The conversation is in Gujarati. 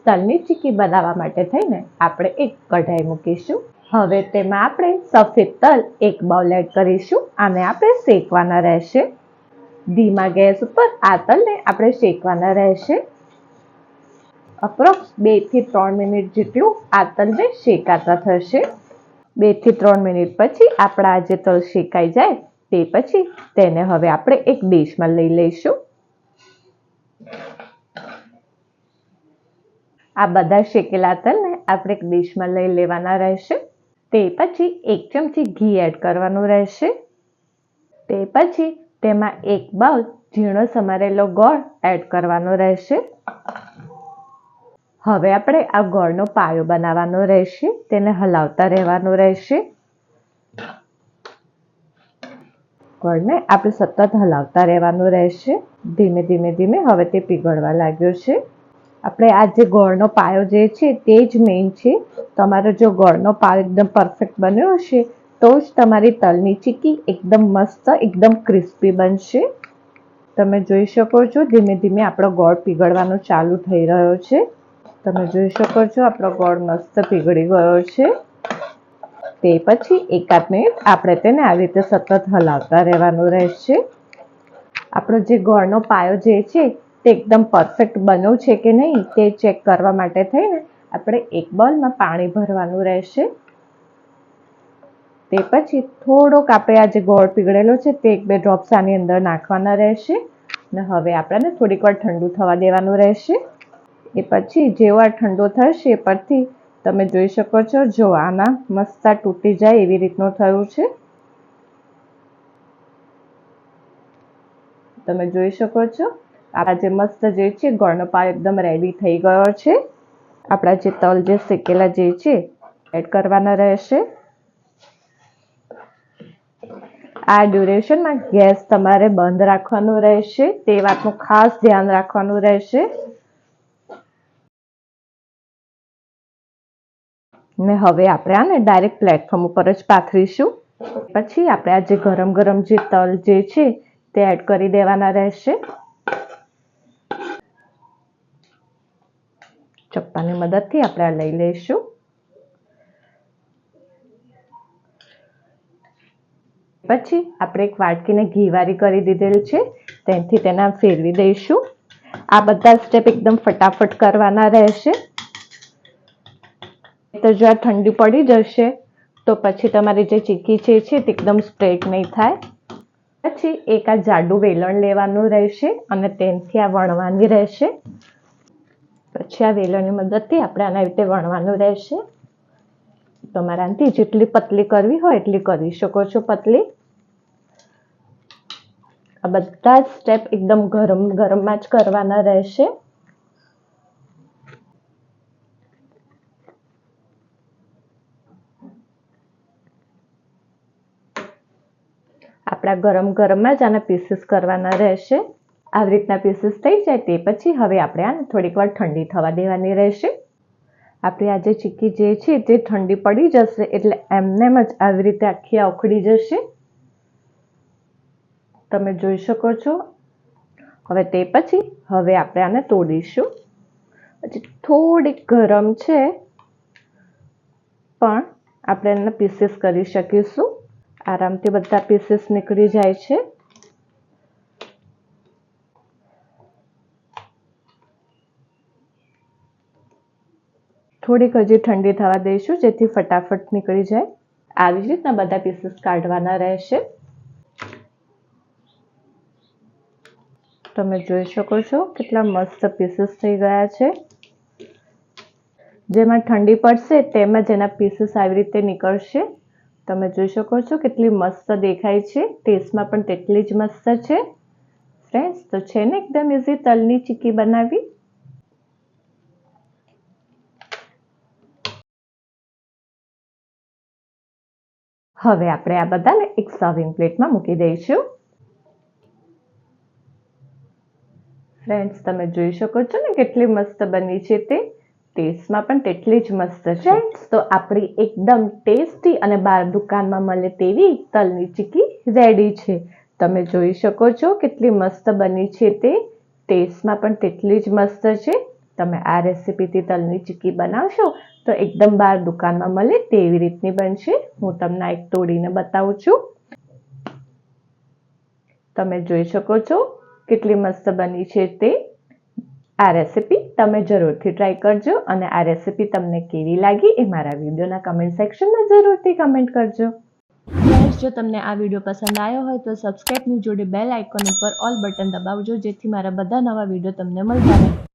તલની ચીકી બનાવવા માટે થઈને આપણે એક કઢાઈ મૂકીશું। હવે તેમાં આપણે સફેદ તલ એક બાઉલ એડ કરીશું। આને આપણે શેકવાના રહેશે। ધીમા ગેસ ઉપર આ તલને આપણે શેકવાના રહેશે। અપ્રોક્સ 2 થી 3 મિનિટ જેટલું આ તલને શેકાતા થશે। 2 થી 3 મિનિટ પછી આપણા જે તલ શેકાઈ જાય તે પછી તેને હવે આપણે એક ડીશમાં લઈ લઈશું। આ બધા શેકેલા તલને આપણે એક ડીશમાં લઈ લેવાના રહેશે। તે પછી 1 ચમચી ઘી એડ કરવાનું રહેશે। તે પછી તેમાં 1 બાઉલ ઝીણો સમારેલો ગોળ એડ કરવાનો રહેશે। હવે આપણે આ ગોળનો પાયો બનાવવાનો રહેશે। તેને હલાવતા રહેવાનું રહેશે। ગોળને આપણે સતત હલાવતા રહેવાનું રહેશે। ધીમે ધીમે હવે તે પીગળવા લાગ્યો છે। આપણે આ જે ગોળનો પાયો જે છે તે જ મેઇન છે। તમારો જો ગોળનો પાયો એકદમ પરફેક્ટ બન્યો હશે તો જ તમારી તલની ચીકી એકદમ મસ્ત એકદમ ક્રિસ્પી બનશે। તમે જોઈ શકો છો ધીમે ધીમે આપણો ગોળ પીગળવાનો ચાલુ થઈ રહ્યો છે। તમે જોઈ શકો છો આપણો ગોળ મસ્ત પીગળી ગયો છે। તે પછી 1 મિનિટ આપણે તેને આવી રીતે સતત હલાવતા રહેવાનું રહેશે। આપણો જે ગોળનો પાયો જે છે તે એકદમ પરફેક્ટ બન્યો છે કે નહીં તે ચેક કરવા માટે થઈને આપણે 1 બાઉલમાં પાણી ભરવાનું રહેશે। તે પછી થોડોક આપણે આ જે ગોળ પીગળેલો છે તે 1-2 ડ્રોપ્સ આની અંદર નાખવાના રહેશે અને હવે આપણે થોડીક વાર ઠંડુ થવા દેવાનું રહેશે। એ પછી જેવો આ ઠંડો થશે પરથી તમે જોઈ શકો છો જો આના મસ્ત તૂટી જાય એવી રીતનું થયું છે। તમે જોઈ શકો છો આ જે મસ્ત જે છે ગોળનો પાયો એકદમ રેડી થઈ ગયો છે। આપણા જે તલ જે શેકેલા જે છે એડ કરવાના રહેશે। આ ડ્યુરેશનમાં ગેસ તમારે બંધ રાખવાનો રહેશે। તે વાતનું ખાસ ધ્યાન રાખવાનું રહેશે। ને હવે આપણે આને ડાયરેક્ટ પ્લેટફોર્મ ઉપર જ પાથરીશું। પછી આપણે આ જે ગરમ જે તલ જે છે તે એડ કરી દેવાના રહેશે। ચપ્પાની મદદથી આપણે આ લઈ લઈશું। પછી આપણે એક વાટકીને ઘીવારી કરી દીધેલ છે તેનાથી તેને ફેરવી દઈશું। આ બધા સ્ટેપ એકદમ ફટાફટ કરવાના રહેશે। તો જો આ ઠંડી પડી જશે તો પછી તમારી જે ચીકી છે તે એકદમ સ્ટ્રેટ નહીં થાય। પછી એક આ જાડું વેલણ લેવાનું રહેશે અને તેનાથી આ વણવાની રહેશે। પછી આ વેલણની મદદથી આપણે આના રીતે વણવાનું રહેશે। તમારે આનાથી જેટલી પતલી કરવી હોય એટલી કરી શકો છો પતલી। આ બધા જ સ્ટેપ એકદમ ગરમમાં જ કરવાના રહેશે। આપણા ગરમમાં જ આના પીસીસ કરવાના રહેશે। આવી રીતના પીસીસ થઈ જાય તે પછી હવે આપણે આને થોડીક વાર ઠંડી થવા દેવાની રહેશે। આપણી આ જે ચીકી જે છે તે ઠંડી પડી જશે એટલે એમનેમ જ આવી રીતે આખી આ ઉખડી જશે। તમે જોઈ શકો છો। હવે તે પછી હવે આપણે આને તોડીશું। હજી થોડીક ગરમ છે પણ આપણે એને પીસીસ કરી શકીશું। આરામથી બધા પીસીસ નીકળી જાય છે। થોડીક હજી ઠંડી થવા દઈશું જેથી ફટાફટ નીકળી જાય। આવી જ રીતના બધા પીસીસ કાઢવાના રહેશે। તમે જોઈ શકો છો કેટલા મસ્ત પીસીસ થઈ ગયા છે। જેમાં ઠંડી પડશે તેમ જ એના પીસીસ આવી રીતે નીકળશે। તમે જોઈ શકો છો કેટલી મસ્ત દેખાય છે। ટેસ્ટમાં પણ તેટલી જ મસ્ત છે। ફ્રેન્ડ્સ તો છે ને એકદમ ઇઝી તલની ચીકી બનાવવી। હવે આપણે આ બધાને એક સર્વિંગ પ્લેટમાં મૂકી દઈશું। ફ્રેન્ડ્સ તમે જોઈ શકો છો ને કેટલી મસ્ત બની છે તે। ટેસ્ટમાં પણ તેટલી જ મસ્ત છે। ફ્રેન્ડ્સ તો આપણી એકદમ ટેસ્ટી અને બહાર દુકાનમાં મળે તેવી તલની ચીકી રેડી છે। તમે જોઈ શકો છો કેટલી મસ્ત બની છે તે। ટેસ્ટમાં પણ તેટલી જ મસ્ત છે। તમે આ રેસીપીથી તલની ચીક્કી બનાવશો તો એકદમ બહાર દુકાનમાં મળે તેવી રીતની બનશે. હું તમને એક તોડીને બતાવું છું. તમે જોઈ શકો છો કેટલી મસ્ત બની છે તે. આ રેસીપી તમે જરૂરથી ટ્રાય કરજો અને આ રેસીપી તમને કેવી લાગી એ મારા વિડીયોના કમેન્ટ સેક્શનમાં જરૂરથી કમેન્ટ કરજો. ફ્રેન્ડ્સ, જો તમને આ વિડીયો પસંદ આવ્યો હોય તો સબસ્ક્રાઇબની જોડે બેલ આઇકોન ઉપર ઓલ બટન દબાવજો, જેથી મારા બધા નવા વિડીયો તમને મળતા રહે.